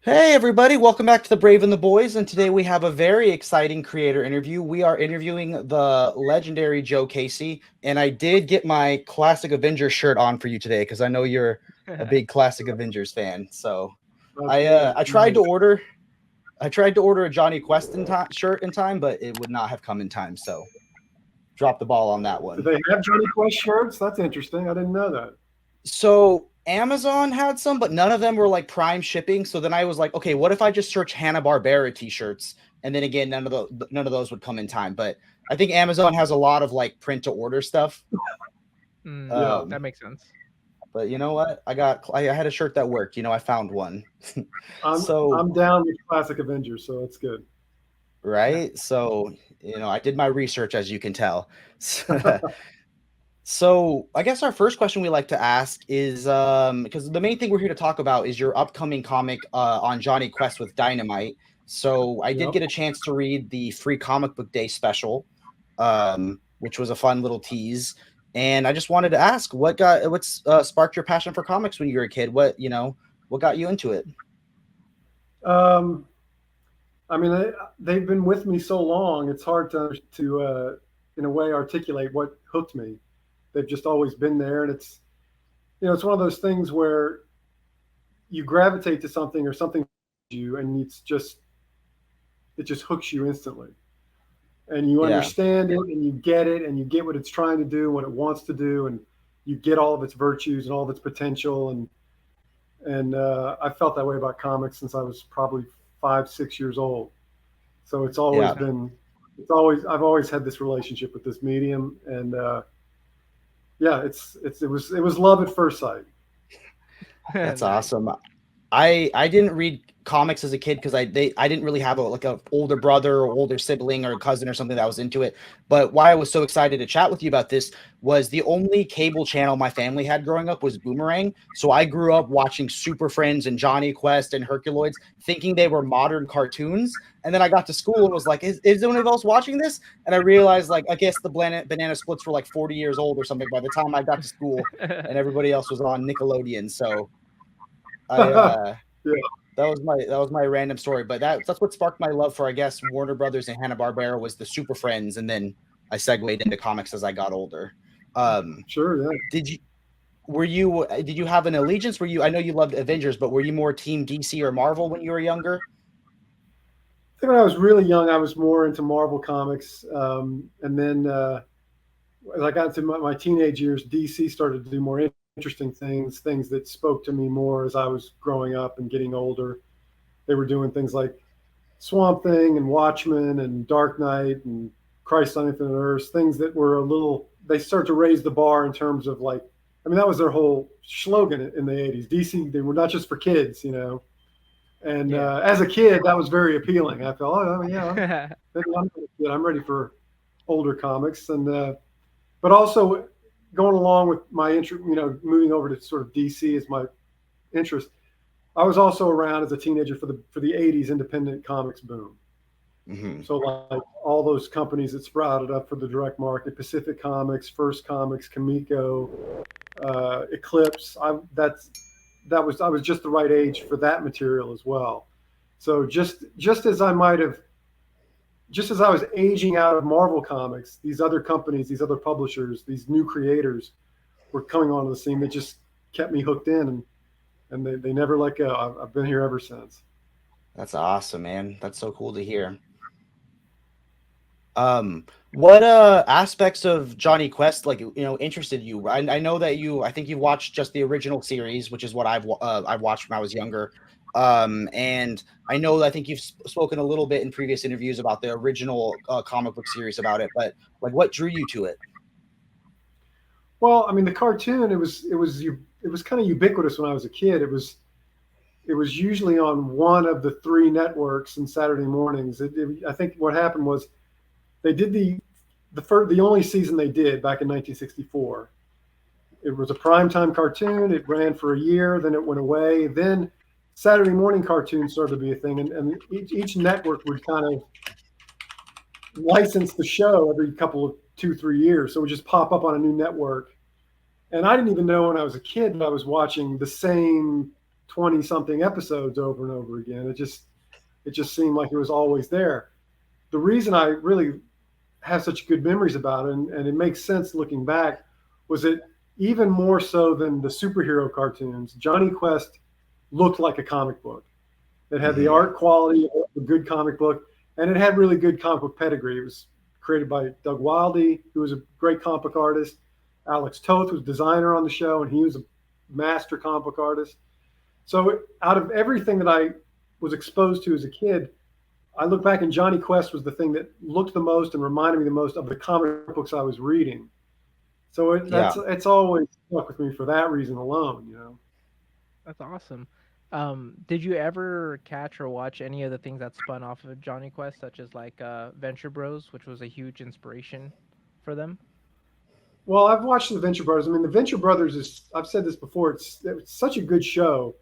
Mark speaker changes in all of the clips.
Speaker 1: Hey everybody, welcome back to the Brave and the Boys, and today we have a very exciting creator interview. We are interviewing the legendary Joe Casey, and I did get my Classic Avengers shirt on for you today because I know you're a big Classic Avengers fan. So I
Speaker 2: Okay,
Speaker 1: uh, I tried to
Speaker 2: nice.
Speaker 1: order I tried to order a Johnny Quest shirt in time, but it would not have come in time. So drop the ball on that
Speaker 2: Do
Speaker 1: one.
Speaker 2: they have Johnny Quest shirts? That's interesting. I didn't know that.
Speaker 1: So Amazon had some, but none of them were like Prime shipping. So then I was like, okay, what if I just search Hanna-Barbera t-shirts? And then again, none of those would come in time. But I think Amazon has a lot of like print to order stuff.
Speaker 2: Yeah,
Speaker 1: Um,
Speaker 3: That makes sense.
Speaker 1: but you know what? I had a shirt that worked. I found one.
Speaker 2: I'm
Speaker 1: So
Speaker 2: I'm down with classic Avengers, so it's good.
Speaker 1: right. So I did my research, as you can tell. So I guess our first question we like to ask is because the main thing we're here to talk about is your upcoming comic on Johnny Quest with Dynamite. So I did
Speaker 2: Yep.
Speaker 1: get a chance to read the free comic book day special, which was a fun little tease. And I just wanted to ask what's sparked your passion for comics when you were a kid? What got you into it?
Speaker 2: Um, I mean, they've been with me so long. It's hard to in a way articulate what hooked me. They've just always been there, and it's one of those things where you gravitate to something or something you, and it just hooks you instantly, and you
Speaker 1: Yeah,
Speaker 2: understand it, and you get it, and you get what it's trying to do, what it wants to do, and you get all of its virtues and all of its potential, and I felt that way about comics since I was probably 5, 6 years old. So
Speaker 1: yeah,
Speaker 2: I've always had this relationship with this medium, and yeah, it was love at first sight.
Speaker 1: that's
Speaker 3: Nice.
Speaker 1: awesome. I didn't read comics as a kid because I didn't really have a older brother or older sibling or cousin or something that was into it. But why I was so excited to chat with you about this was the only cable channel my family had growing up was Boomerang. So I grew up watching Super Friends and Johnny Quest and Herculoids, thinking they were modern cartoons. And then I got to school and was like, is anyone else watching this? And I realized, like, I guess the banana splits were like 40 years old or something by the time I got to school, and everybody else was on Nickelodeon. So I
Speaker 2: Yeah,
Speaker 1: that was my random story, but that's what sparked my love for, I guess, Warner Brothers and Hanna-Barbera was the Super Friends, and then I segued into comics as I got older. Um,
Speaker 2: sure, yeah.
Speaker 1: did you did you have an allegiance? I know you loved Avengers, but were you more team DC or Marvel when you were younger?
Speaker 2: I think when I was really young, I was more into Marvel comics, and then as I got into my teenage years, DC started to do more interesting things that spoke to me more as I was growing up and getting older. They were doing things like Swamp Thing and Watchmen and Dark Knight and Christ on Infinite Earths, things that were they started to raise the bar in terms of like, I mean, that was their whole slogan in the 80s. DC, they were not just for kids. And
Speaker 3: Yeah.
Speaker 2: as a kid, that was very appealing. I felt, oh, yeah, maybe I'm ready for older comics. But also going along with my interest, moving over to sort of DC as my interest. I was also around as a teenager for the '80s independent comics boom.
Speaker 1: Hmm.
Speaker 2: So like all those companies that sprouted up for the direct market, Pacific Comics, First Comics, Comico, Eclipse. I was just the right age for that material as well. So just as I was aging out of Marvel Comics, these other companies, these other publishers, these new creators were coming onto the scene that just kept me hooked in, and they never let go. I've been here ever since.
Speaker 1: That's awesome, man. That's so cool to hear. What aspects of Johnny Quest interested you? I know that I think you watched just the original series, which is what I've watched when I was younger. And I think you've spoken a little bit in previous interviews about the original comic book series about it, but like what drew you to it?
Speaker 2: Well, I mean, the cartoon it was kind of ubiquitous when I was a kid. It was usually on one of the three networks in Saturday mornings. I think what happened was they did the only season they did back in 1964. It was a primetime cartoon. It ran for a year, then it went away. Then Saturday morning cartoons started to be a thing, and each network would kind of license the show every couple of 2, 3 years. So it would just pop up on a new network. And I didn't even know when I was a kid that I was watching the same 20 something episodes over and over again. It just seemed like it was always there. The reason I really have such good memories about it, and it makes sense looking back, was that even more so than the superhero cartoons, Johnny Quest looked like a comic book. It had the art quality of a good comic book, and it had really good comic book pedigree. It was created by Doug Wildey, who was a great comic book artist. Alex Toth was designer on the show, and he was a master comic book artist. So out of everything that I was exposed to as a kid, I look back and Johnny Quest was the thing that looked the most and reminded me the most of the comic books I was reading. So it's always stuck with me for that reason alone, you know.
Speaker 3: That's awesome. Did you ever catch or watch any of the things that spun off of Johnny Quest, such as like Venture Bros, which was a huge inspiration for them?
Speaker 2: Well, I've watched the Venture Brothers. I mean, the Venture Brothers I've said this before, it's such a good show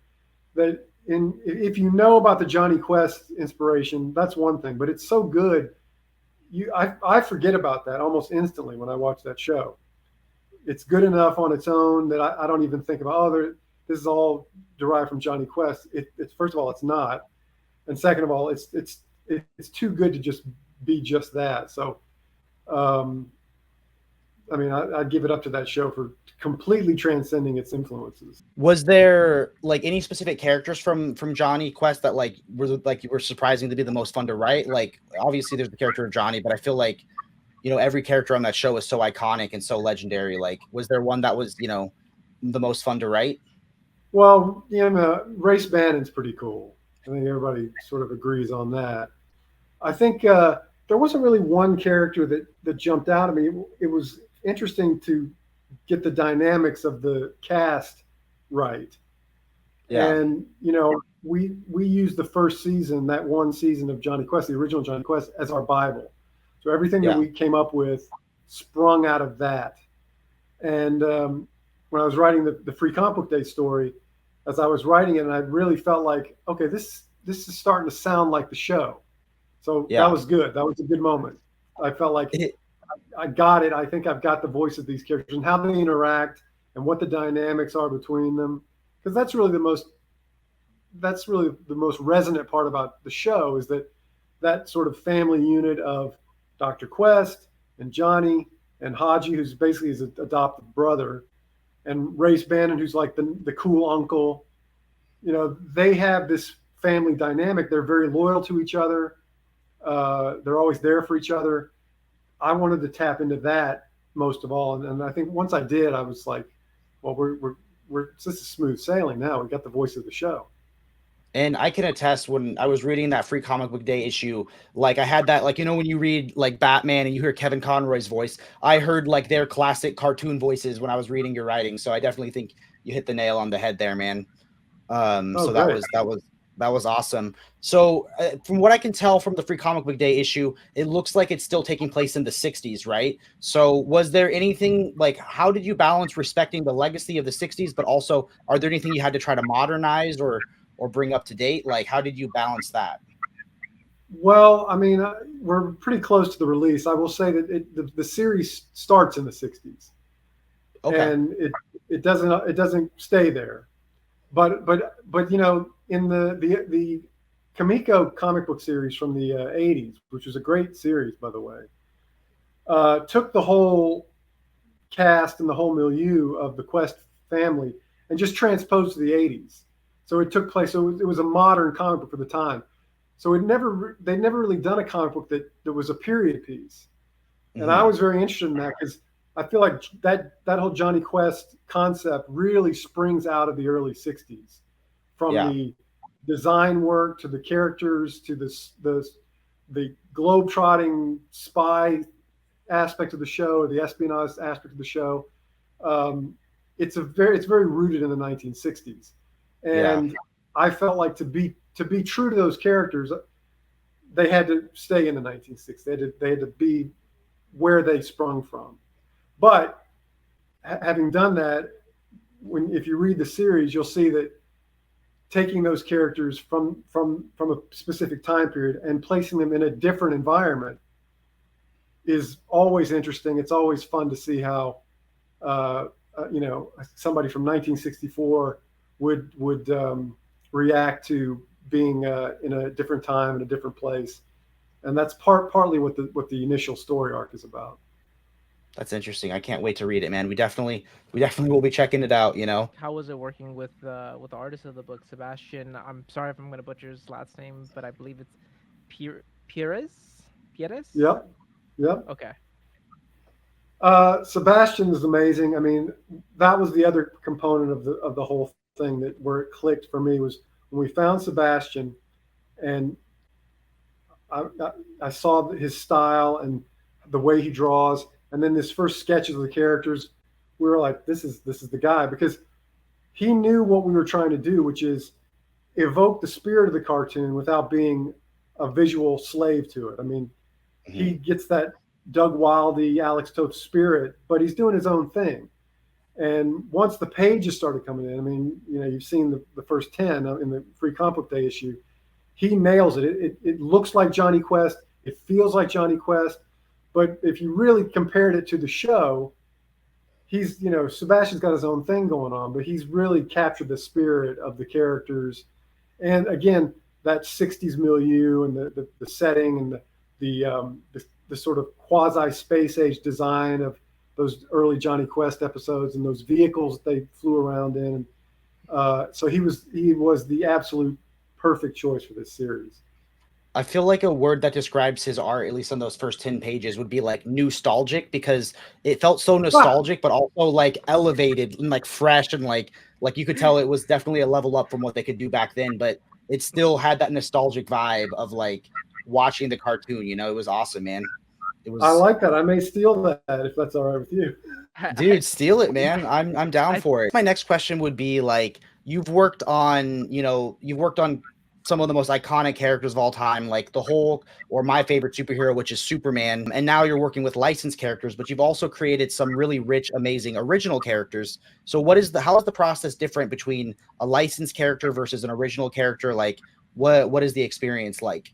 Speaker 2: that if you know about the Johnny Quest inspiration, that's one thing, but it's so good. I forget about that almost instantly when I watch that show. It's good enough on its own that I don't even think about, this is all derived from Johnny Quest. It's first of all, it's not, and second of all, it's too good to just be just that. So, I mean, I'd give it up to that show for completely transcending its influences.
Speaker 1: Was there like any specific characters from Johnny Quest that were surprising to be the most fun to write? Like, obviously there's the character of Johnny, but I feel like, you know, every character on that show is so iconic and so legendary. Like, was there one that was, you know, the most fun to write?
Speaker 2: Well, you know, Race Bannon's pretty cool. I think everybody sort of agrees on that. I think there wasn't really one character that jumped out at me. It was interesting to get the dynamics of the cast right. Yeah. And, you know, we used the first season, that one season of Johnny Quest, the original Johnny Quest, as our Bible. So everything that we came up with sprung out of that. And when I was writing the Free Comic Book Day story, as I was writing it, and I really felt like, okay, this is starting to sound like the show. So that was good. That was a good moment. I felt like I got it. I think I've got the voice of these characters and how they interact and what the dynamics are between them. Because that's really the most resonant part about the show, is that sort of family unit of Dr. Quest and Johnny and Haji, who's basically his adopted brother, and Race Bannon, who's like the cool uncle. You know, they have this family dynamic. They're very loyal to each other. They're always there for each other. I wanted to tap into that most of all, and I think once I did, I was like, well, this is smooth sailing now. We got the voice of the show.
Speaker 1: And I can attest, when I was reading that Free Comic Book Day issue, like I had that, like, you know, when you read like Batman and you hear Kevin Conroy's voice, I heard like their classic cartoon voices when I was reading your writing. So I definitely think you hit the nail on the head there, man. So that was awesome. So from what I can tell from the Free Comic Book Day issue, it looks like it's still taking place in the 60s, right? So was there anything, like, how did you balance respecting the legacy of the 60s, but also are there anything you had to try to modernize or bring up to date? Like, how did you balance that?
Speaker 2: Well, I mean, we're pretty close to the release. I will say that the series starts in the 60s. Okay. And it doesn't stay there. But you know, in the Kamiko comic book series from the 80s, which was a great series, by the way, took the whole cast and the whole milieu of the Quest family and just transposed to the 80s. So it took place. So it was a modern comic book for the time. So they'd never really done a comic book that was a period piece. And I was very interested in that because I feel like that whole Johnny Quest concept really springs out of the early 60s, from the design work to the characters to the globe-trotting spy aspect of the show, or the espionage aspect of the show. It's very rooted in the 1960s. And I felt like to be true to those characters, they had to stay in the 1960s. They had to be where they sprung from. But having done that, if you read the series, you'll see that taking those characters from a specific time period and placing them in a different environment is always interesting. It's always fun to see how you know, somebody from 1964 would react to being in a different time in a different place, and that's partly what the initial story arc is about.
Speaker 1: That's interesting. I can't wait to read it, man. We definitely will be checking it out.
Speaker 3: How was it working with the artist of the book, Sebastian? I'm sorry if I'm gonna butcher his last name, but I believe it's Pires. Pires.
Speaker 2: Yep, yep.
Speaker 3: Okay.
Speaker 2: Sebastian is amazing. I mean, that was the other component of the whole thing that where it clicked for me was when we found Sebastian, and I, I saw his style and the way he draws, and then this first sketches of the characters. We were like, this is the guy, because he knew what we were trying to do, which is evoke the spirit of the cartoon without being a visual slave to it. I mean, he gets that Doug Wildy, Alex Toth spirit, but he's doing his own thing. And once the pages started coming in, I mean, you've seen the first 10 in the free comic book day issue. He nails it. It looks like Jonny Quest. It feels like Jonny Quest. But if you really compared it to the show, Sebastian's got his own thing going on, but he's really captured the spirit of the characters. And again, that 60s milieu and the setting and the sort of quasi space age design of those early Jonny Quest episodes and those vehicles that they flew around in. So he was the absolute perfect choice for this series.
Speaker 1: I feel like a word that describes his art, at least on those first 10 pages, would be like nostalgic, because it felt so nostalgic, but also like elevated and like fresh, and like you could tell it was definitely a level up from what they could do back then, but it still had that nostalgic vibe of like watching the cartoon. It was awesome, man.
Speaker 2: I like that. I may steal that if that's all right with you.
Speaker 1: Dude, steal it, man. I'm down for it. My next question would be like, you've worked on some of the most iconic characters of all time, like the Hulk, or my favorite superhero, which is Superman. And now you're working with licensed characters, but you've also created some really rich, amazing original characters. So how is the process different between a licensed character versus an original character? Like what is the experience like?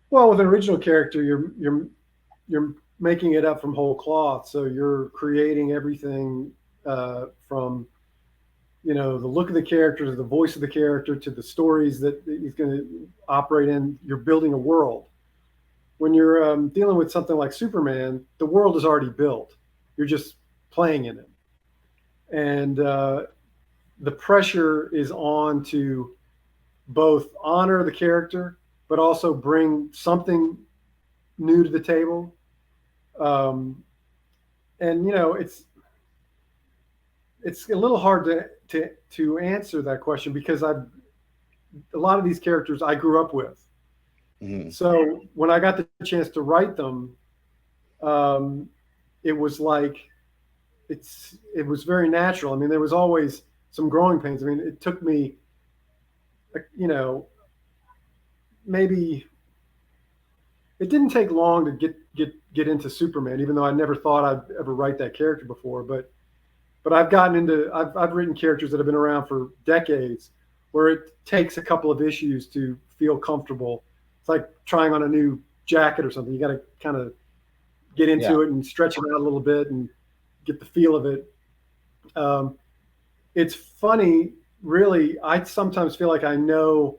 Speaker 2: Well, with an original character, you're making it up from whole cloth. So you're creating everything from the look of the character to the voice of the character to the stories that he's going to operate in. You're building a world. When you're dealing with something like Superman, the world is already built. You're just playing in it, and the pressure is on to both honor the character but also bring something new to the table. And it's a little hard to answer that question, because a lot of these characters I grew up with. Mm-hmm. So when I got the chance to write them, it was like it was very natural. I mean, there was always some growing pains. I mean, it took me, maybe it didn't take long to get into Superman, even though I never thought I'd ever write that character before. But I've written characters that have been around for decades, where it takes a couple of issues to feel comfortable. It's like trying on a new jacket or something. You got to kind of get into it and stretch it out a little bit and get the feel of it. It's funny, really. I sometimes feel like I know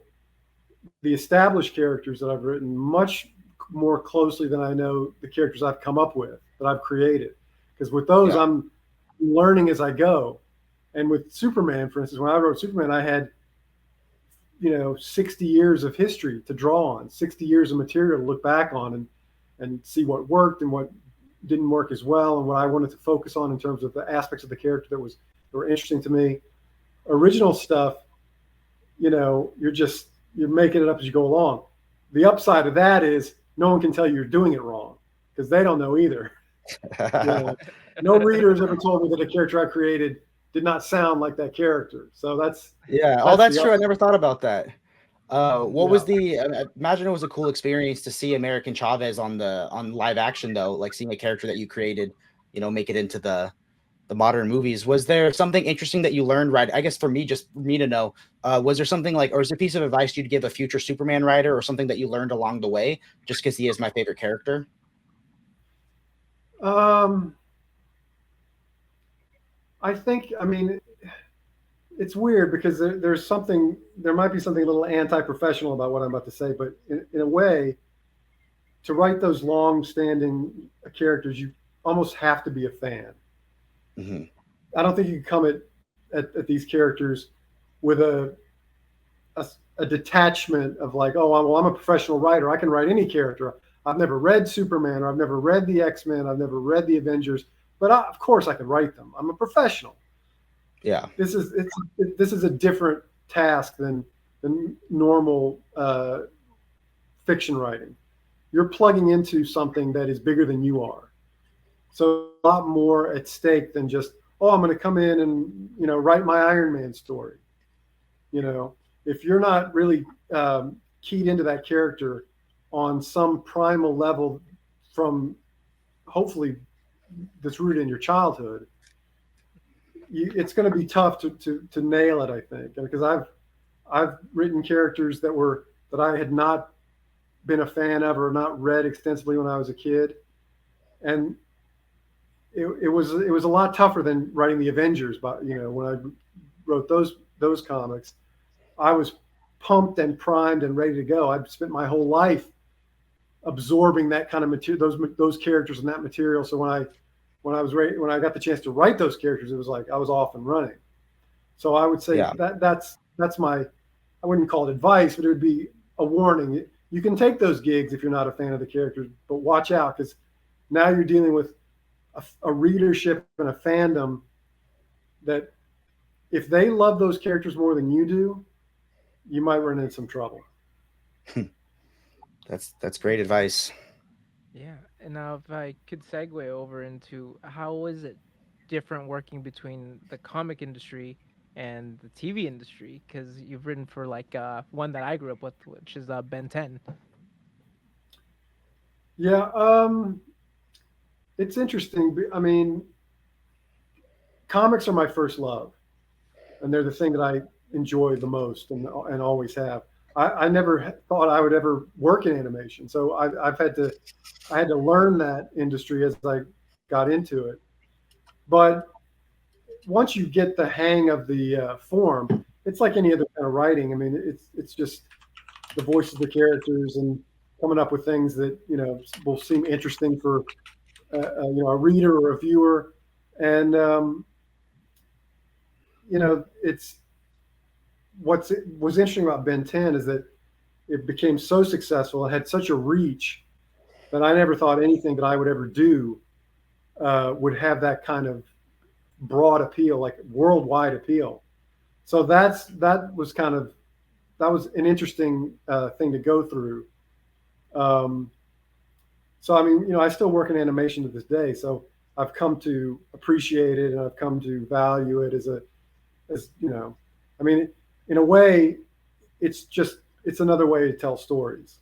Speaker 2: the established characters that I've written much more closely than I know the characters I've come up with, that I've created. Because with those, I'm learning as I go. And with Superman, for instance, when I wrote Superman, I had 60 years of history to draw on, 60 years of material to look back on and see what worked and what didn't work as well, and what I wanted to focus on in terms of the aspects of the character that were interesting to me. Original stuff, you're making it up as you go along. The upside of that is no one can tell you you're doing it wrong, because they don't know either. No reader has ever told me that a character I created did not sound like that character. So that's
Speaker 1: true. I never thought about that. Was imagine it was a cool experience to see American Chavez on live action, though, like seeing a character that you created, make it into the modern movies. Was there something interesting that you learned, right? I guess for me to know, was there something or is there a piece of advice you'd give a future Superman writer, or something that you learned along the way, just because he is my favorite character?
Speaker 2: I think, it's weird because there might be something a little anti-professional about what I'm about to say, but in a way, to write those long-standing characters, you almost have to be a fan.
Speaker 1: Mm-hmm.
Speaker 2: I don't think you can come at these characters with a detachment of like, oh, well, I'm a professional writer. I can write any character. I've never read Superman, or I've never read the X-Men. I've never read the Avengers, but of course I can write them. I'm a professional.
Speaker 1: Yeah.
Speaker 2: This is a different task than normal fiction writing. You're plugging into something that is bigger than you are. So a lot more at stake than just, oh, I'm going to come in and write my Iron Man story. If you're not really keyed into that character on some primal level from hopefully that's rooted in your childhood, it's going to be tough to nail it, I think, because I've written characters that I had not been a fan of or not read extensively when I was a kid, and it was a lot tougher than writing the Avengers. But when I wrote those comics, I was pumped and primed and ready to go. I'd spent my whole life absorbing that kind of material, those characters and that material. So when I got the chance to write those characters, it was like I was off and running. So I would say that's my, I wouldn't call it advice, but it would be a warning. You can take those gigs if you're not a fan of the characters, but watch out, because now you're dealing with a readership and a fandom that if they love those characters more than you do, you might run into some trouble.
Speaker 1: That's great advice.
Speaker 3: Yeah, and now if I could segue over into how is it different working between the comic industry and the TV industry? Because you've written for like one that I grew up with, which is Ben 10.
Speaker 2: Yeah, it's interesting. I mean, comics are my first love, and they're the thing that I enjoy the most and always have. I never thought I would ever work in animation, so I had to learn that industry as I got into it. But once you get the hang of the form, it's like any other kind of writing. I mean, it's just the voices of the characters and coming up with things that will seem interesting for a reader or a viewer, and it's what was interesting about Ben 10 is that it became so successful. It had such a reach that I never thought anything that I would ever do would have that kind of broad appeal, like worldwide appeal. So that was an interesting thing to go through. So I mean, I still work in animation to this day. So I've come to appreciate it, and I've come to value it as I mean, in a way, it's another way to tell stories.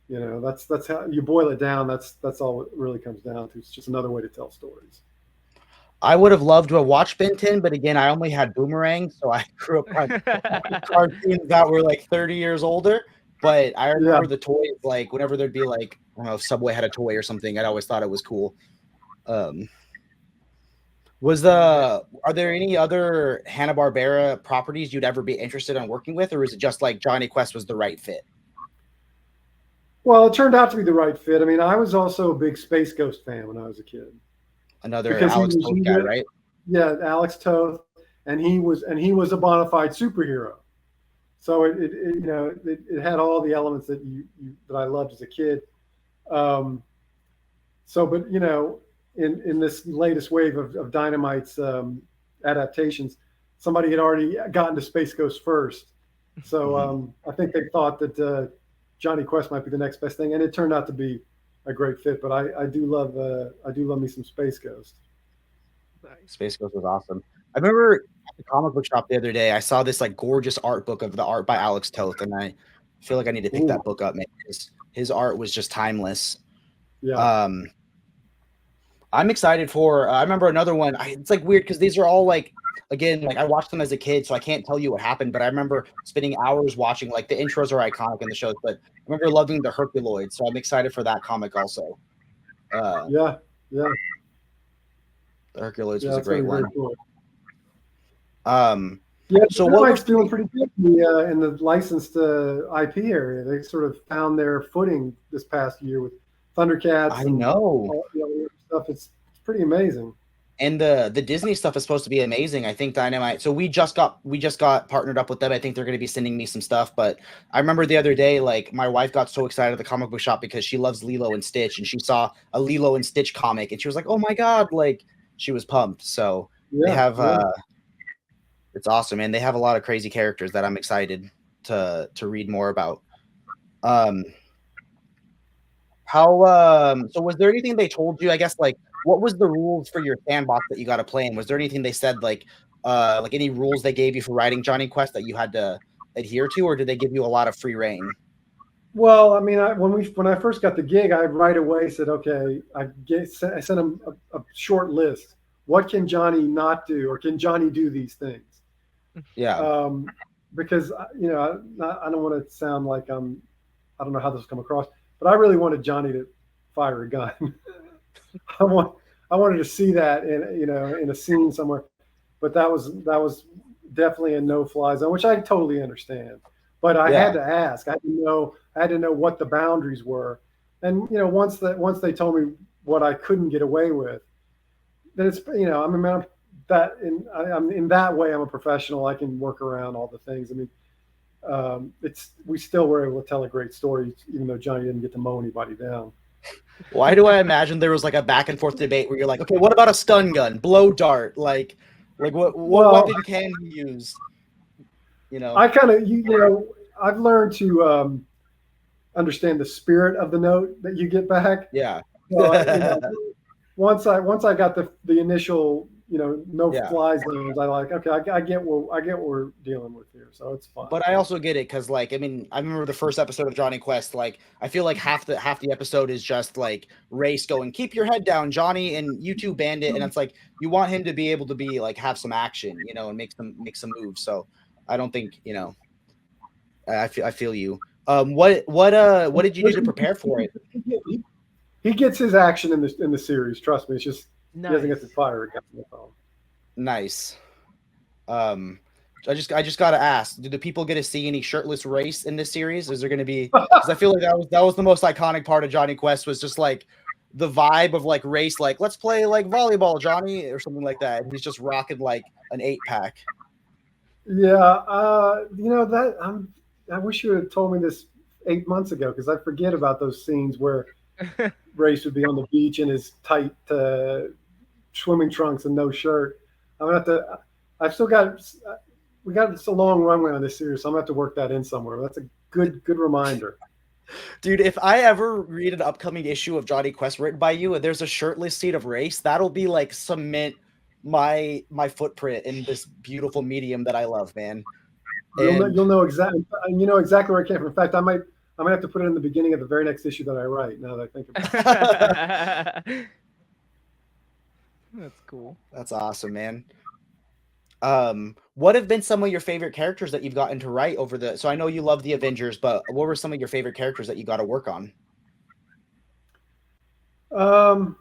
Speaker 2: That's how you boil it down. That's all it really comes down to. It's just another way to tell stories.
Speaker 1: I would have loved to have watched Ben 10, but again, I only had Boomerang, so I grew up on cartoons that were like 30 years older. But I remember the toys, like whenever there'd be like, I don't know, if Subway had a toy or something, I'd always thought it was cool. Are there any other Hanna-Barbera properties you'd ever be interested in working with, or is it just like Jonny Quest was the right fit?
Speaker 2: Well, it turned out to be the right fit. I mean, I was also a big Space Ghost fan when I was a kid.
Speaker 1: Another Alex Toth guy, right?
Speaker 2: Yeah, Alex Toth, and he was a bona fide superhero. So it had all the elements that that I loved as a kid. But in this latest wave of Dynamite's adaptations, somebody had already gotten to Space Ghost first. So I think they thought that Jonny Quest might be the next best thing, and it turned out to be a great fit. But I do love me some Space Ghost.
Speaker 1: Space Ghost was awesome. I remember at the comic book shop the other day, I saw this like gorgeous art book of the art by Alex Toth, and I feel like I need to pick that book up, man. His art was just timeless.
Speaker 2: Yeah.
Speaker 1: I'm excited for. I remember another one. It's like weird because these are all like, again, like I watched them as a kid, so I can't tell you what happened. But I remember spending hours watching. Like the intros are iconic in the shows, but I remember loving the Herculoids. So I'm excited for that comic also.
Speaker 2: Yeah.
Speaker 1: The Herculoids was a great one.
Speaker 2: Cool. Yeah,
Speaker 1: So what was
Speaker 2: Termite's doing pretty good in the licensed IP area. They sort of found their footing this past year with
Speaker 1: I
Speaker 2: Thundercats and
Speaker 1: know.
Speaker 2: all the other stuff. It's pretty amazing.
Speaker 1: And the Disney stuff is supposed to be amazing. I think Dynamite. So we just got partnered up with them. I think they're going to be sending me some stuff. But I remember the other day, like my wife got so excited at the comic book shop because she loves Lilo and Stitch, and she saw a Lilo and Stitch comic, and she was like, "Oh my god!" Like she was pumped. So they
Speaker 2: Yeah,
Speaker 1: have
Speaker 2: yeah.
Speaker 1: it's awesome, and they have a lot of crazy characters that I'm excited to read more about. Um, How so was there anything they told you, I guess, like what was the rules for your sandbox that you got to play in? Was there anything they said like any rules they gave you for writing Johnny Quest that you had to adhere to, or did they give you a lot of free reign?
Speaker 2: Well, I mean, when I first got the gig, I right away said, okay, I sent him a short list. What can Johnny not do, or can Johnny do these things?
Speaker 1: Yeah.
Speaker 2: Um, because I don't want to sound like I don't know how this will come across, but I really wanted Johnny to fire a gun. I want I wanted to see that in a scene somewhere, but that was definitely a no fly zone, which I totally understand. But I had
Speaker 1: Yeah.
Speaker 2: to ask. I had to know what the boundaries were, and once they told me what I couldn't get away with, then I mean I'm in that way I'm a professional. I can work around all the things. I mean, we still were able to tell a great story even though Johnny didn't get to mow anybody down.
Speaker 1: Why do I imagine there was like a back and forth debate where you're like, okay, what about a stun gun, blow dart, like what
Speaker 2: Well,
Speaker 1: weapon can he use? You know?
Speaker 2: I kind of I've learned to understand the spirit of the note that you get back.
Speaker 1: Yeah.
Speaker 2: So once I got the initial no
Speaker 1: Yeah.
Speaker 2: fly zones, I like okay, I get what we're dealing with here, so it's fine.
Speaker 1: But I also get it because, like, I mean, I remember the first episode of Johnny Quest. Like, I feel like half the episode is just like Race going, "Keep your head down, Johnny," and you two Bandit, and it's like you want him to be able to be like have some action, and make some moves. So I don't think I feel you. What did you do to prepare for it?
Speaker 2: He gets his action in the series. Trust me, it's just he doesn't get to
Speaker 3: Nice.
Speaker 2: fire a gun. That's all.
Speaker 1: Nice. Um, I just gotta ask: do the people get to see any shirtless Race in this series? Is there going to be? Because I feel like that was the most iconic part of Johnny Quest was just like the vibe of like Race, like let's play like volleyball, Johnny, or something like that. And he's just rocking like an 8-pack.
Speaker 2: Yeah, I wish you had told me this 8 months ago because I forget about those scenes where Race would be on the beach in his tight swimming trunks and no shirt. I'm gonna have to. I've still got. We got a long runway on this series, so I'm gonna have to work that in somewhere. That's a good reminder.
Speaker 1: Dude, if I ever read an upcoming issue of Johnny Quest written by you and there's a shirtless scene of Race, that'll be like cement my footprint in this beautiful medium that I love, man. And
Speaker 2: You'll know exactly. You know exactly where I came from. In fact, I might have to put it in the beginning of the very next issue that I write. Now that I think about it.
Speaker 3: That's cool.
Speaker 1: that's awesome, man. What have been some of your favorite characters that you've gotten to write over the so I know you love the Avengers, but what were some of your favorite characters that you got to work on?
Speaker 2: Um,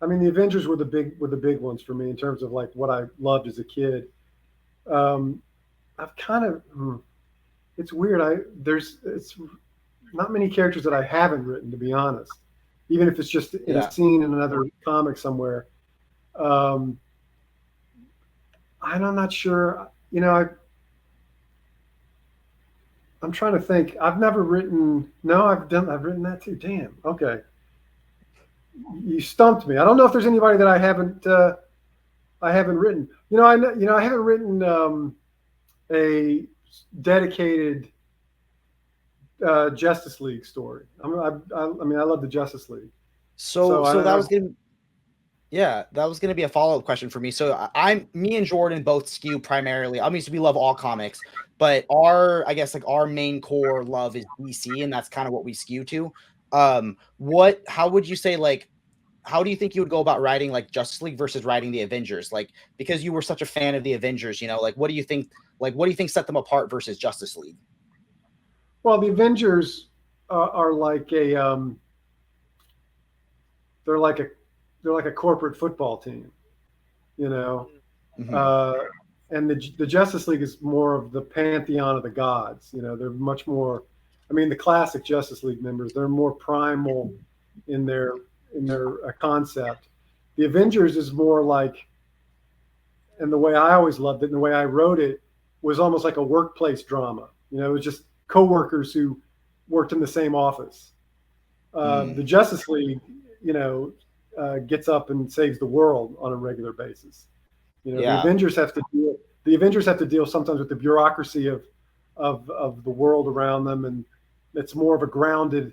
Speaker 2: I mean, the Avengers were the big ones for me in terms of like what I loved as a kid. Um, I've kind of it's weird. It's not many characters that I haven't written, to be honest. Even if it's just in
Speaker 1: Yeah.
Speaker 2: a scene in another comic somewhere. Um, I'm not sure. I'm trying to think. I've never written. No, I've written that too. Damn. Okay, you stumped me. I don't know if there's anybody that I haven't written. I haven't written a dedicated Justice League story. I love the Justice League.
Speaker 1: So
Speaker 2: So
Speaker 1: so that
Speaker 2: I
Speaker 1: was gonna yeah, that was gonna be a follow-up question for me. So I'm me and Jordan both skew primarily. Obviously, we love all comics, but I guess like our main core love is DC, and that's kind of what we skew to. How would you say like how do you think you would go about writing like Justice League versus writing the Avengers? Like because you were such a fan of the Avengers, like what do you think set them apart versus Justice League?
Speaker 2: well, the Avengers are like they're like a corporate football team. You know,
Speaker 1: Mhm.
Speaker 2: uh, and the Justice League is more of the pantheon of the gods. They're much more. I mean, the classic Justice League members, they're more primal in their concept. The Avengers is more like, and the way I always loved it, and the way I wrote it was almost like a workplace drama. It was just coworkers who worked in the same office. The Justice League, gets up and saves the world on a regular basis. The Avengers have to deal. The Avengers have to deal sometimes with the bureaucracy of the world around them, and it's more of a grounded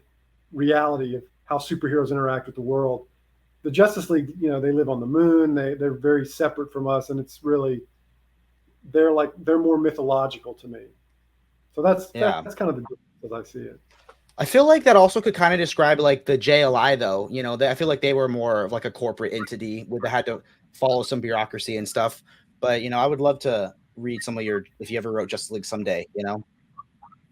Speaker 2: reality of how superheroes interact with the world. The Justice League, they live on the moon. They're very separate from us, and it's really they're more mythological to me. So that's kind of the difference as I see it.
Speaker 1: I feel like that also could kind of describe like the JLI though. I feel like they were more of like a corporate entity where they had to follow some bureaucracy and stuff. But I would love to read some of if you ever wrote Justice League someday. But,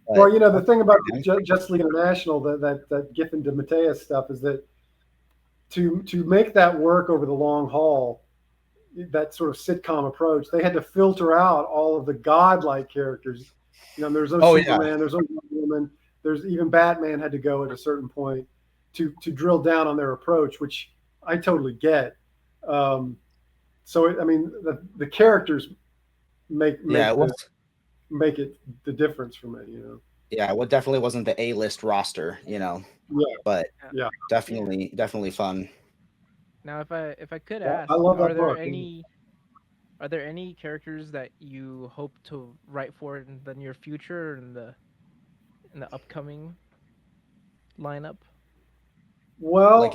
Speaker 2: well, the thing about Justice League International, that Giffen de Mateus stuff, is that to make that work over the long haul, that sort of sitcom approach, they had to filter out all of the godlike characters. There's no Superman, there's no Wonder Woman, there's even Batman had to go at a certain point to drill down on their approach, which I totally get. So the characters make it the difference for me.
Speaker 1: Yeah, well, definitely wasn't the A-list roster, but definitely fun.
Speaker 3: Now, if I could ask,
Speaker 2: I love that
Speaker 3: are
Speaker 2: book.
Speaker 3: there any characters that you hope to write for in the near future, in the upcoming lineup?
Speaker 2: Well,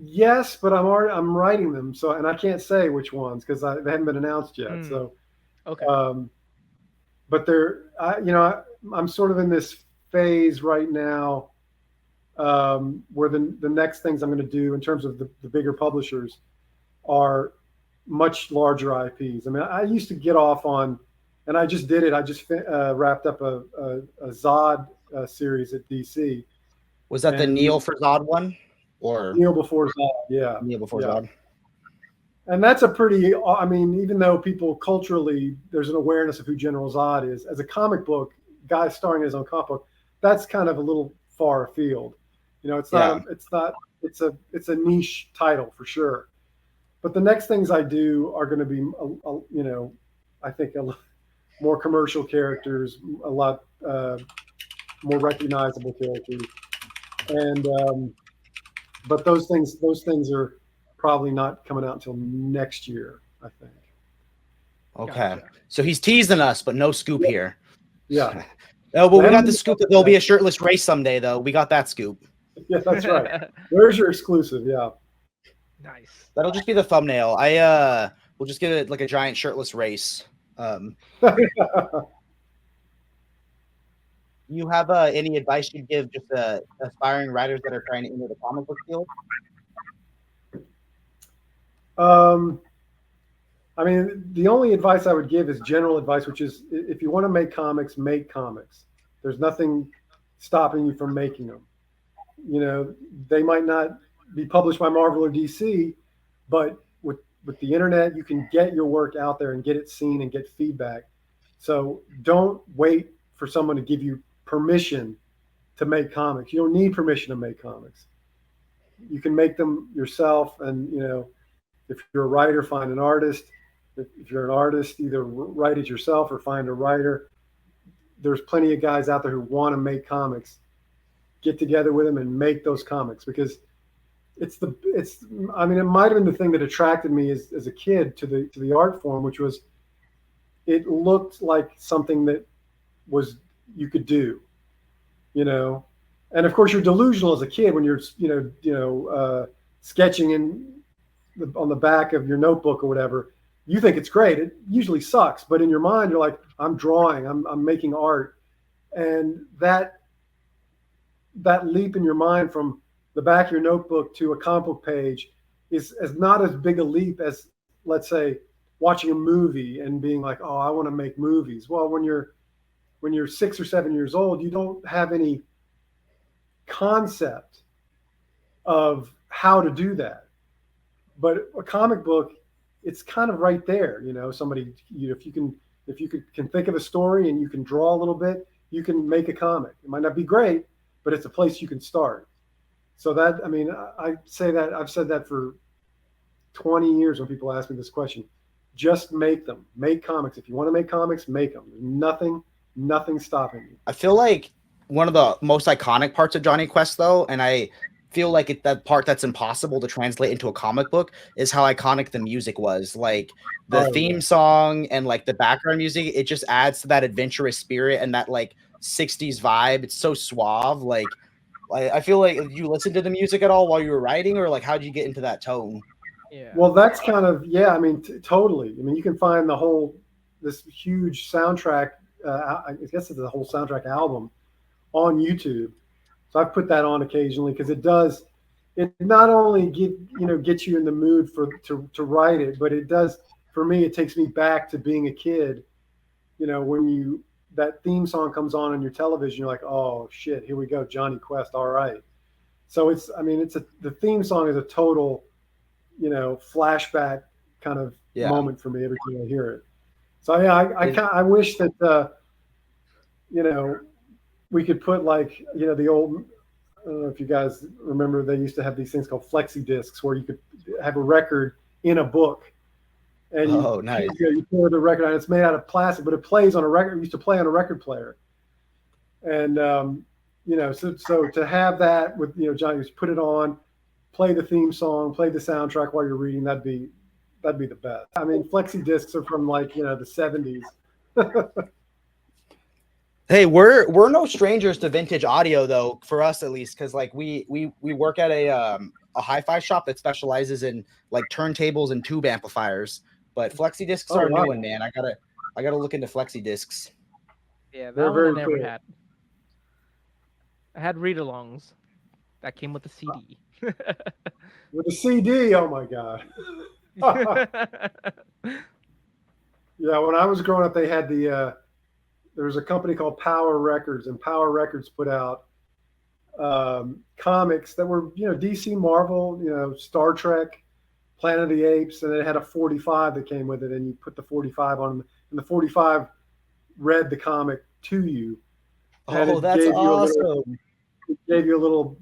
Speaker 2: yes, but I'm writing them, and I can't say which ones because they haven't been announced yet. So,
Speaker 3: okay.
Speaker 2: But I'm sort of in this phase right now where the next things I'm going to do in terms of the bigger publishers are much larger IPs. I mean, I used to get off on, and I just did it. I just wrapped up a Zod series at DC.
Speaker 1: Was that the Kneel for Zod one? Or
Speaker 2: Kneel Before Zod, yeah.
Speaker 1: Kneel Before Zod.
Speaker 2: And that's a pretty, even though people culturally, there's an awareness of who General Zod is, as a comic book, guy starring in his own comic book, that's kind of a little far afield. It's a niche title for sure. But the next things I do are going to be, I think more commercial characters, a lot more recognizable characters. And, but those things are probably not coming out until next year, I think.
Speaker 1: Okay.
Speaker 3: Gotcha.
Speaker 1: So he's teasing us, but no scoop here.
Speaker 2: Yeah.
Speaker 1: Oh, but we got the scoop that there'll be a shirtless race someday, though. We got that scoop.
Speaker 2: Yeah, that's right. Where's your exclusive? Yeah.
Speaker 3: Nice.
Speaker 1: That'll just be the thumbnail. We'll just get it like a giant shirtless race. You have any advice you'd give just aspiring writers that are trying to enter the comic book field?
Speaker 2: The only advice I would give is general advice, which is if you want to make comics, make comics. There's nothing stopping you from making them. They might not be published by Marvel or DC, but with the internet, you can get your work out there and get it seen and get feedback. So don't wait for someone to give you permission to make comics. You don't need permission to make comics. You can make them yourself. And, if you're a writer, find an artist. If you're an artist, either write it yourself or find a writer. There's plenty of guys out there who want to make comics. Get together with them and make those comics, because it might have been the thing that attracted me as a kid to the art form, which was it looked like something that was you could do, and of course you're delusional as a kid when you're sketching on the back of your notebook or whatever. You think it's great. It usually sucks, but in your mind you're like, I'm drawing, I'm making art. And that leap in your mind from the back of your notebook to a comic book page is not as big a leap as, let's say, watching a movie and being like, oh, I want to make movies. Well, when you're 6 or 7 years old, you don't have any concept of how to do that. But a comic book it's kind of right there. Somebody, if you can think of a story and you can draw a little bit, you can make a comic. It might not be great, but it's a place you can start. So that, I mean, I say that, I've said that for 20 years when people ask me this question. Just make them. Make comics. If you want to make comics, make them. There's nothing stopping you.
Speaker 1: I feel like one of the most iconic parts of Johnny Quest, though, and I feel like that part that's impossible to translate into a comic book, is how iconic the music was. Like the theme song and like the background music, it just adds to that adventurous spirit and that like 60s vibe. It's so suave. Like I feel like you listen to the music at all while you were writing, or like how did you get into that tone?
Speaker 3: Yeah.
Speaker 2: Well, that's kind of, yeah, I mean, totally. I mean, you can find this huge soundtrack, I guess it's the whole soundtrack album on YouTube. So I put that on occasionally because it not only gets you in the mood to write it, but it does, for me, it takes me back to being a kid. When that theme song comes on your television, you're like, oh shit, here we go, Johnny Quest. All right. So the theme song is a total, flashback kind of moment for me every time I hear it. So yeah, I wish that, we could put like, the old, I don't know if you guys remember, they used to have these things called flexi discs where you could have a record in a book. And
Speaker 1: nice.
Speaker 2: You pour the record on. It's made out of plastic, but it plays on a record. It used to play on a record player. And, so to have that with, Johnny, just put it on, play the theme song, play the soundtrack while you're reading, that'd be the best. I mean, flexi discs are from like, the 70s.
Speaker 1: Hey, we're no strangers to vintage audio, though, for us at least, because like we work at a hi-fi shop that specializes in like turntables and tube amplifiers. But flexi discs are a new one, man. I gotta look into flexi discs.
Speaker 3: Yeah, that one I never had. I had read-alongs that came with the CD.
Speaker 2: With the CD, oh my god. Yeah, when I was growing up, they had there was a company called Power Records, and Power Records put out comics that were, DC, Marvel, Star Trek, Planet of the Apes, and it had a 45 that came with it, and you put the 45 on, and the 45 read the comic to you.
Speaker 1: Oh, that's awesome.
Speaker 2: It gave you a little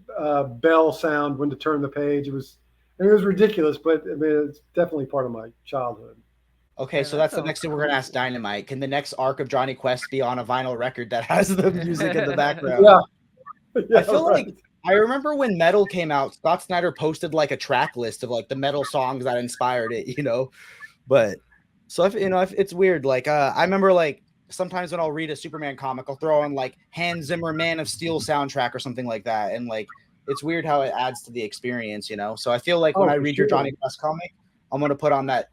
Speaker 2: bell sound when to turn the page. It was ridiculous, but I mean, it's definitely part of my childhood.
Speaker 1: Okay, yeah, so that's the next thing we're going to ask Dynamite. Can the next arc of Johnny Quest be on a vinyl record that has the music in the background?
Speaker 2: Yeah,
Speaker 1: I feel like I remember when metal came out, Scott Snyder posted like a track list of like the metal songs that inspired it, But so if it's weird. Like I remember like sometimes when I'll read a Superman comic, I'll throw on like Hans Zimmer Man of Steel soundtrack or something like that, and like it's weird how it adds to the experience, So I feel like when I read your Johnny Quest comic, I'm gonna put on that.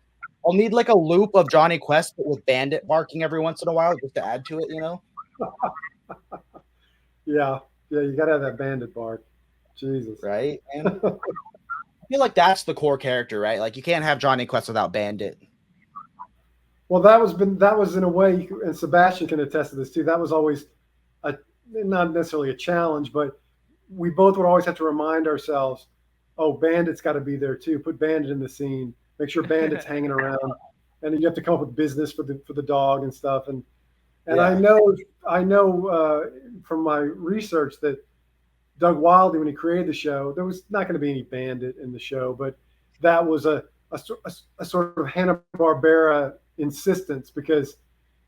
Speaker 1: I'll need like a loop of Johnny Quest, but with bandit barking every once in a while just to add to it,
Speaker 2: Yeah, you gotta have that bandit bark. Jesus.
Speaker 1: Right? And I feel like that's the core character, right? Like you can't have Johnny Quest without bandit.
Speaker 2: Well, that was in a way, and Sebastian can attest to this too. That was always not necessarily a challenge, but we both would always have to remind ourselves, oh, Bandit's got to be there too. Put Bandit in the scene. Make sure Bandit's hanging around, and then you have to come up with business for the dog and stuff. And yeah. I know from my research that Doug Wildey, when he created the show, there was not going to be any Bandit in the show, but that was a sort of Hanna-Barbera insistence because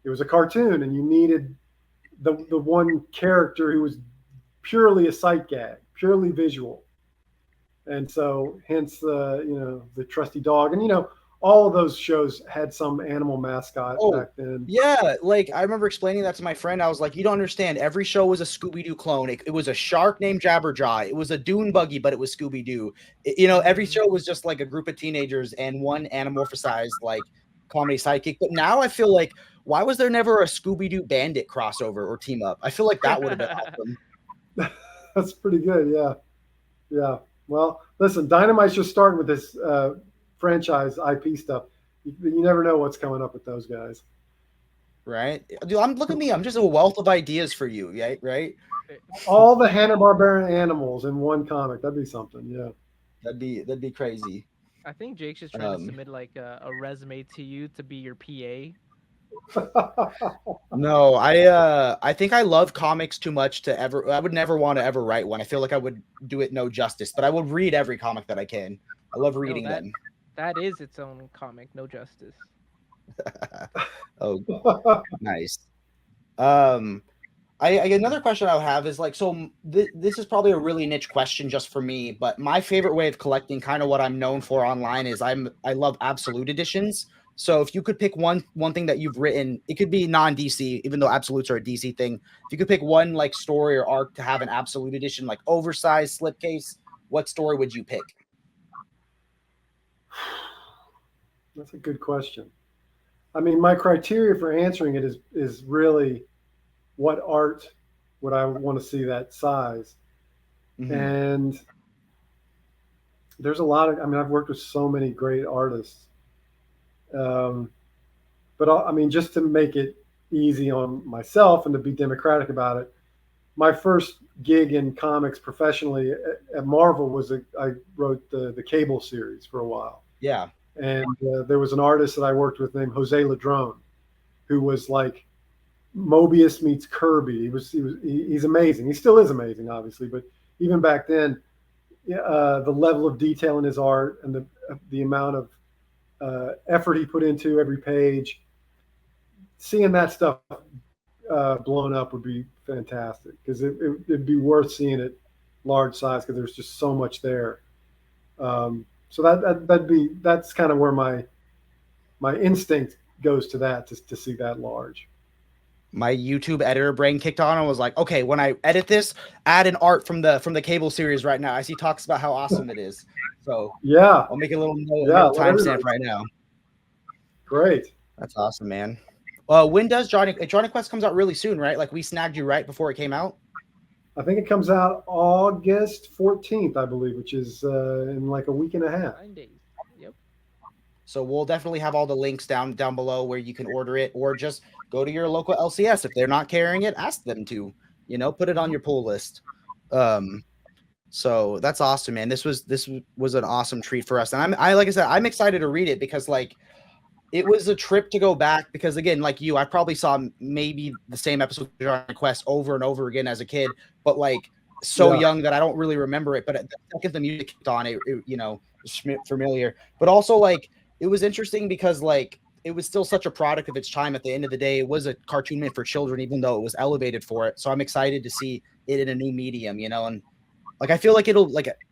Speaker 2: it was a cartoon and you needed the one character who was purely a sight gag, purely visual. And so hence the trusty dog. And all of those shows had some animal mascot back then.
Speaker 1: Yeah, like I remember explaining that to my friend. I was like, you don't understand. Every show was a Scooby-Doo clone. It was a shark named Jabberjaw. It was a dune buggy, but it was Scooby-Doo. Every show was just like a group of teenagers and one anamorphosized like comedy sidekick. But now I feel like, why was there never a Scooby-Doo Bandit crossover or team up? I feel like that would have been awesome.
Speaker 2: That's pretty good. Yeah. Well, listen, Dynamite's just starting with this franchise IP stuff. You never know what's coming up with those guys.
Speaker 1: Right. Dude, look at me. I'm just a wealth of ideas for you. Right.
Speaker 2: All the Hanna-Barbera animals in one comic. That'd be something. Yeah.
Speaker 1: That'd be crazy.
Speaker 3: I think Jake's just trying to submit like a resume to you to be your PA.
Speaker 1: No, I think I love comics too much to ever. I would never want to ever write one. I feel like I would do it no justice, but I will read every comic that I can. I love
Speaker 3: No,
Speaker 1: reading them.
Speaker 3: that is its own comic, no justice.
Speaker 1: Oh, nice. Um, another question I'll have is like, so this is probably a really niche question just for me, but my favorite way of collecting, kind of what I'm known for online, is I love absolute editions. So if you could pick one thing that you've written, it could be non-DC, even though absolutes are a DC thing. If you could pick one like story or arc to have an absolute edition, like oversized slipcase, what story would you pick?
Speaker 2: That's a good question. I mean, my criteria for answering it is really what art would I want to see that size.
Speaker 1: Mm-hmm.
Speaker 2: And there's a lot of, I mean, I've worked with so many great artists. But I mean, just to make it easy on myself and to be democratic about it, my first gig in comics professionally at Marvel was I wrote the Cable series for a while.
Speaker 1: Yeah.
Speaker 2: And there was an artist that I worked with named Jose Ladrone, who was like Mobius meets Kirby. He's amazing. He still is amazing, obviously, but even back then, the level of detail in his art and the amount of effort he put into every page, seeing that stuff blown up would be fantastic, because it'd be worth seeing it large size, because there's just so much there. So that's kind of where my instinct goes to that, to see that large.
Speaker 1: My YouTube editor brain kicked on and was like, okay, when I edit this, add an art from the Cable series right now. I see talks about how awesome it is. So
Speaker 2: yeah,
Speaker 1: I'll make a little note, timestamp right now.
Speaker 2: Great.
Speaker 1: That's awesome, man. When does Jonny Quest comes out really soon, right? Like we snagged you right before it came out.
Speaker 2: I think it comes out August 14th, I believe, which is in like a week and a half.
Speaker 3: 9 days. Yep.
Speaker 1: So we'll definitely have all the links down below where you can order it, or just go to your local LCS. If they're not carrying it, ask them to, put it on your pull list. So that's awesome, man. This was an awesome treat for us. And like I said, I'm excited to read it, because like it was a trip to go back, because again, like you, I probably saw maybe the same episode of Jonny Quest over and over again as a kid, but like so young that I don't really remember it. But the second the music kicked on, it was familiar. But also like it was interesting because like it was still such a product of its time. At the end of the day, it was a cartoon meant for children, even though it was elevated for it. So I'm excited to see it in a new medium, and like I feel like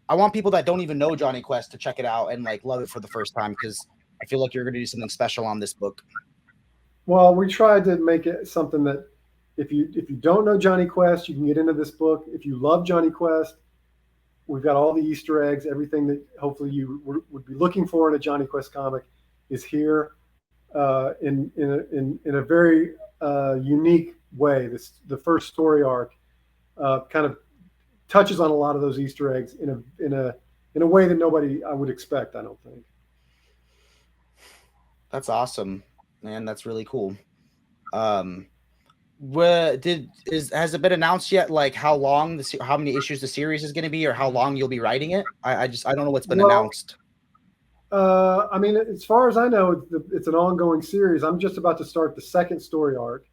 Speaker 1: I want people that don't even know Jonny Quest to check it out and like love it for the first time, because I feel like you're going to do something special on this book.
Speaker 2: Well, we tried to make it something that if you don't know Jonny Quest, you can get into this book. If you love Jonny Quest, we've got all the Easter eggs. Everything that hopefully you would be looking for in a Jonny Quest comic is here in a very unique way. The first story arc kind of touches on a lot of those Easter eggs in a way that nobody I would expect, I don't think.
Speaker 1: That's awesome, man. That's really cool. Has it been announced yet, like how many issues the series is going to be, or how long you'll be writing it? I don't know what's been announced.
Speaker 2: I mean, as far as I know, it's an ongoing series. I'm just about to start the second story arc,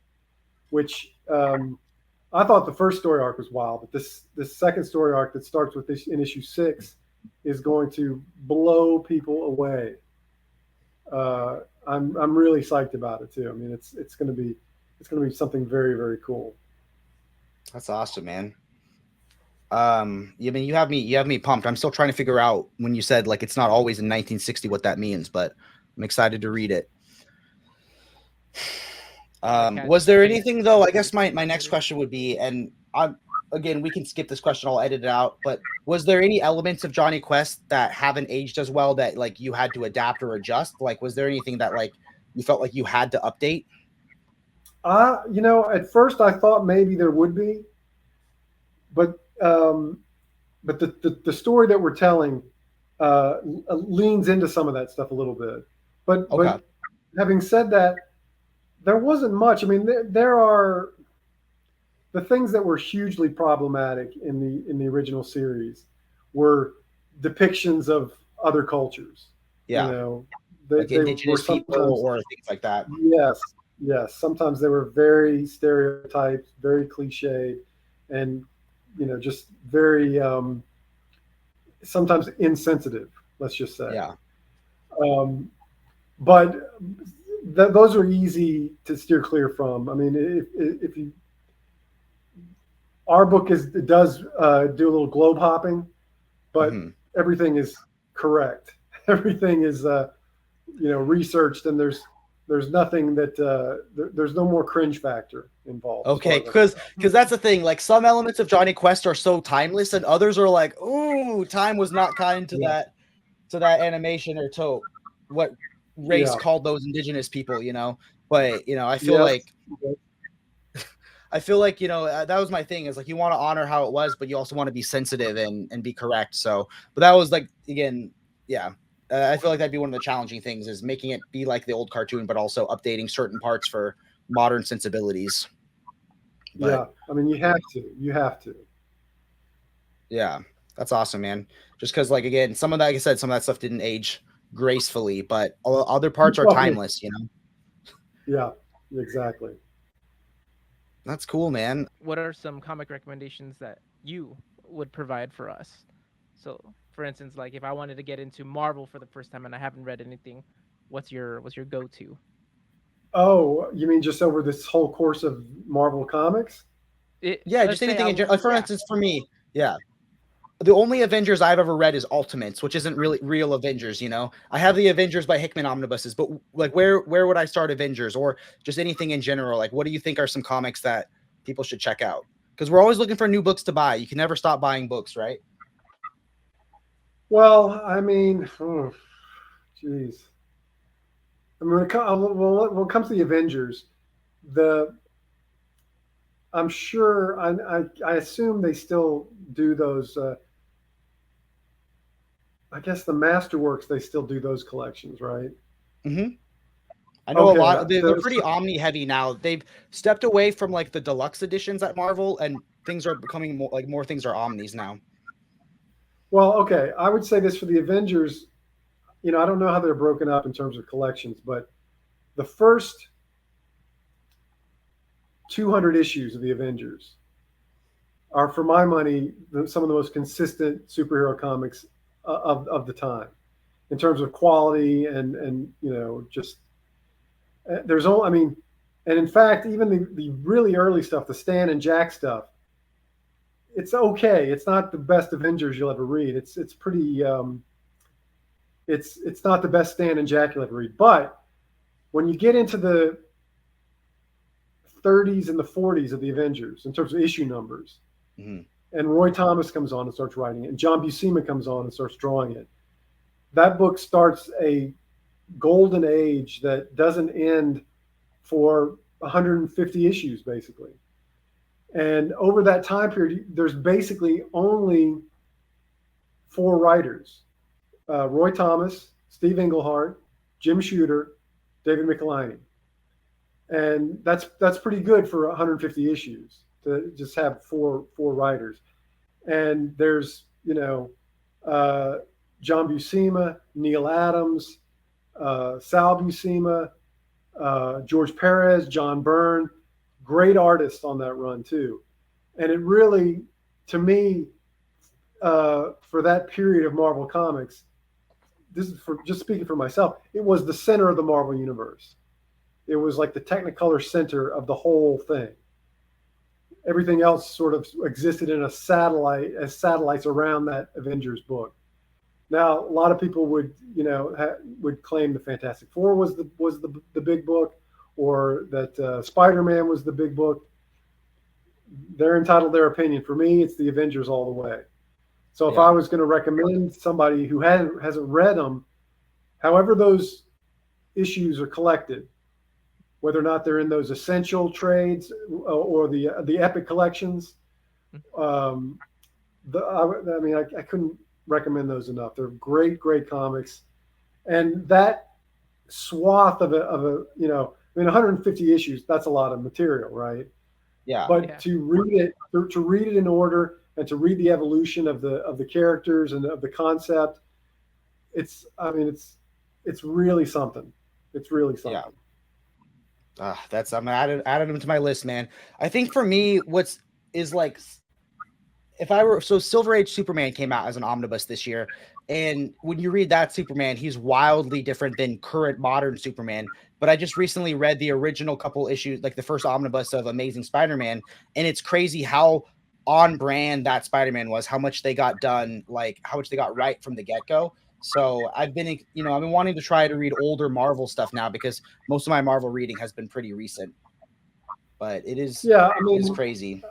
Speaker 2: which I thought the first story arc was wild, but this second story arc that starts with this in issue 6 is going to blow people away. I'm really psyched about it too. I mean, it's going to be something very, very cool.
Speaker 1: That's awesome, man. I mean, you have me pumped. I'm still trying to figure out, when you said like it's not always in 1960, what that means, but I'm excited to read it. Was there anything though? I guess my next question would be, and again, we can skip this question, I'll edit it out, but was there any elements of Jonny Quest that haven't aged as well that like you had to adapt or adjust? Like, was there anything that like you felt like you had to update?
Speaker 2: At first I thought maybe there would be, but the story that we're telling leans into some of that stuff a little bit. But having said that, there wasn't much. I mean, there are the things that were hugely problematic in the original series were depictions of other cultures. You
Speaker 1: Yeah.
Speaker 2: know,
Speaker 1: Like
Speaker 2: they were
Speaker 1: indigenous people
Speaker 2: sometimes,
Speaker 1: or things like that.
Speaker 2: yes, yes. Sometimes they were very stereotyped, very cliched, and just very sometimes insensitive. Let's just say.
Speaker 1: Yeah.
Speaker 2: Um, but those are easy to steer clear from. I mean, if you our book it does do a little globe hopping, but
Speaker 1: Hmm.
Speaker 2: everything is correct. Everything is researched, and there's nothing that there's no more cringe factor involved as far
Speaker 1: Okay,
Speaker 2: as I can
Speaker 1: because that's the thing. Like some elements of Johnny Quest are so timeless, and others are like, ooh, time was not kind
Speaker 2: tell.
Speaker 1: to that animation or to what race
Speaker 2: Yeah.
Speaker 1: called those indigenous people, you know. But
Speaker 2: Yes.
Speaker 1: I feel like that was my thing is like you want to honor how it was, but you also want to be sensitive and be correct. So, but that was like again, yeah. I feel like that'd be one of the challenging things is making it be like the old cartoon, but also updating certain parts for modern sensibilities. But
Speaker 2: Yeah. I mean, you have to. You have to.
Speaker 1: yeah, that's awesome, man. Just because, like, again, some of that, like I said, some of that stuff didn't age gracefully, but other parts are
Speaker 2: Well,
Speaker 1: timeless.
Speaker 2: yeah. Exactly.
Speaker 1: That's cool, man.
Speaker 3: What are some comic recommendations that you would provide for us? So, for instance, like if I wanted to get into Marvel for the first time and I haven't read anything, what's your go-to?
Speaker 2: Oh, you mean just over this whole course of Marvel Comics?
Speaker 1: Yeah,
Speaker 3: Let's
Speaker 1: just
Speaker 3: say
Speaker 1: anything in general. Like, for
Speaker 3: yeah.
Speaker 1: instance, for me, yeah, the only Avengers I've ever read is Ultimates, which isn't really real Avengers. I have the Avengers by Hickman omnibuses, but like, where would I start Avengers or just anything in general? Like, what do you think are some comics that people should check out? Because we're always looking for new books to buy. You can never stop buying books, right?
Speaker 2: Well, I mean, geez. I mean, when it comes to the Avengers, the I'm sure I assume they still do those. I guess the Masterworks they still do those collections, right?
Speaker 1: Mm-hmm. I know a
Speaker 2: Okay,
Speaker 1: lot. They're pretty Omni heavy now. They've stepped away from like the deluxe editions at Marvel, and things are becoming more things are Omnis now.
Speaker 2: well, okay. I would say this for the Avengers. I don't know how they're broken up in terms of collections, but the first 200 issues of the Avengers are, for my money, some of the most consistent superhero comics of the time in terms of quality and just there's only I mean, and in fact, even the really early stuff, the Stan and Jack stuff, it's okay. It's not the best Avengers you'll ever read. It's pretty. It's not the best Stan and Jack you'll ever read. But when you get into the 30s and the 40s of the Avengers in terms of issue numbers,
Speaker 1: Mm-hmm.
Speaker 2: and Roy Thomas comes on and starts writing it, and John Buscema comes on and starts drawing it, that book starts a golden age that doesn't end for 150 issues, basically. And over that time period, there's basically only four writers: Roy Thomas, Steve Englehart, Jim Shooter, David Michelinie. And that's pretty good for 150 issues to just have four writers. And there's John Buscema, Neil Adams, Sal Buscema, George Perez, John Byrne, great artists on that run too. And it really, to me, for that period of Marvel Comics, this is for just speaking for myself, it was the center of the Marvel universe. It was like the Technicolor center of the whole thing. Everything else sort of existed in a satellite as satellites around that Avengers book. Now, a lot of people would, would claim the Fantastic Four was the big book, or that Spider-Man was the big book. They're entitled to their opinion. For me, it's the Avengers all the way. So if I was going to recommend somebody who hasn't read them, however those issues are collected, whether or not they're in those essential trades or the epic collections, I couldn't recommend those enough. They're great comics, and that swath of a 150 issues, that's a lot of material, right?
Speaker 1: Yeah.
Speaker 2: But to read it in order and to read the evolution of the characters and of the concept, it's it's really something. It's really
Speaker 1: Yeah.
Speaker 2: something.
Speaker 1: That's I'm adding them to my list, man. I think for me, what's is like if I were so Silver Age Superman came out as an omnibus this year, and when you read that Superman, he's wildly different than current modern Superman. But I just recently read the original couple issues, like the first omnibus of Amazing Spider-Man, and it's crazy how on brand that Spider-Man was, how much they got done, like how much they got right from the get-go. So I've been, I've been wanting to try to read older Marvel stuff now because most of my Marvel reading has been pretty recent. But
Speaker 2: Yeah, I
Speaker 1: it is
Speaker 2: mean,
Speaker 1: crazy.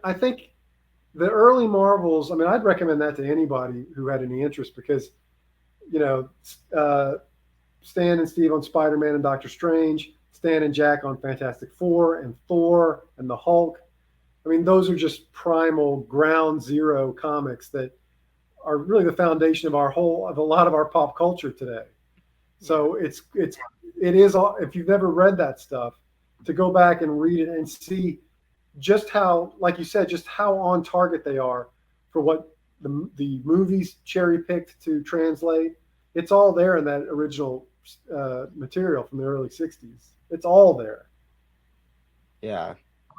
Speaker 2: I think the early Marvels. I mean, I'd recommend that to anybody who had any interest because you know, uh, Stan and Steve on Spider Man and Doctor Strange, Stan and Jack on Fantastic Four and Thor and the Hulk. I mean, those are just primal ground zero comics that are really the foundation of a lot of our pop culture today. So it is all, if you've never read that stuff, to go back and read it and see just how, like you said, just how on target they are for what the movies cherry picked to translate. It's all there in that original material from the early '60s. It's all there.
Speaker 1: Yeah,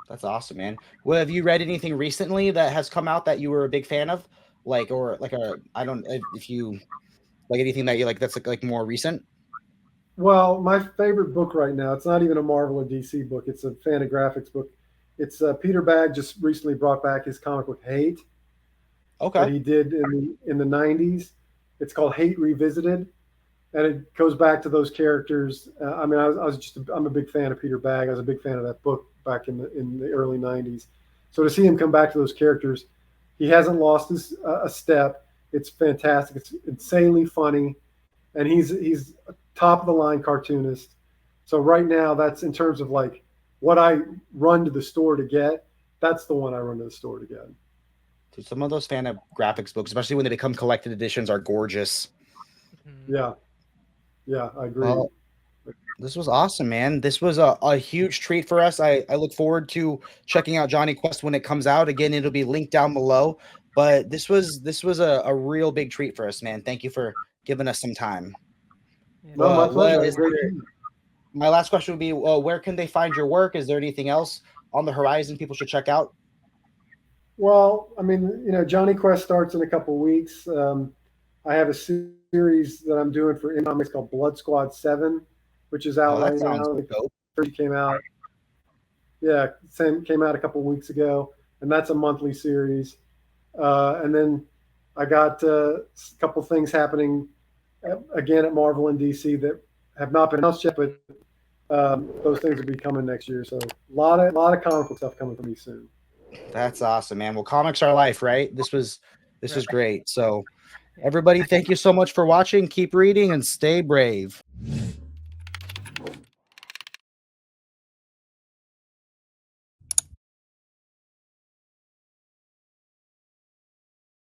Speaker 1: that's awesome, man. Well, have you read anything recently that has come out that you were a big fan of? Like, or like I don't, if you like anything that you like that's like more recent.
Speaker 2: Well, my favorite book right now, it's not even a Marvel or DC book, it's a Fantagraphics book. It's Peter Bagge just recently brought back his comic book Hate that
Speaker 1: Okay.
Speaker 2: he did in the '90s. It's called Hate Revisited, and it goes back to those characters. I mean, I was just I'm a big fan of Peter Bagge. I was a big fan of that book back in the early '90s. So to see him come back to those characters, he hasn't lost a step. It's fantastic. It's insanely funny, and he's a top of the line cartoonist. So right now, that's in terms of like what I run to the store to get. That's the one I run to the store to get.
Speaker 1: So some of those fan of graphics books, especially when they become collected editions, are gorgeous.
Speaker 3: Mhm.
Speaker 2: Yeah, yeah, I agree.
Speaker 1: Well, this was awesome, man. This was a huge treat for us. I look forward to checking out Johnny Quest when it comes out. Again, it'll be linked down below. But this was a real big treat for us, man. Thank you for giving us some time.
Speaker 3: Yeah.
Speaker 2: No, my
Speaker 1: What
Speaker 2: pleasure.
Speaker 1: is
Speaker 2: Great.
Speaker 1: there, my last question would be, where can they find your work? Is there anything else on the horizon people should check out?
Speaker 2: Well, I mean, Johnny Quest starts in a couple of weeks. I have a series that I'm doing for Comics called Blood Squad 7, which is
Speaker 1: Oh,
Speaker 2: out
Speaker 1: that
Speaker 2: right
Speaker 1: sounds
Speaker 2: now. The
Speaker 1: dope.
Speaker 2: first came out, yeah, same came out a couple of weeks ago, and that's a monthly series. And then I got a couple things happening again at Marvel and DC that have not been announced yet, but those things will be coming next year. So a lot of comic book stuff coming from me soon.
Speaker 1: That's awesome, man. Well, comics are life, right? This was
Speaker 3: Right.
Speaker 1: great. So
Speaker 3: Yeah.
Speaker 1: everybody, thank you so much for watching. Keep reading and stay brave.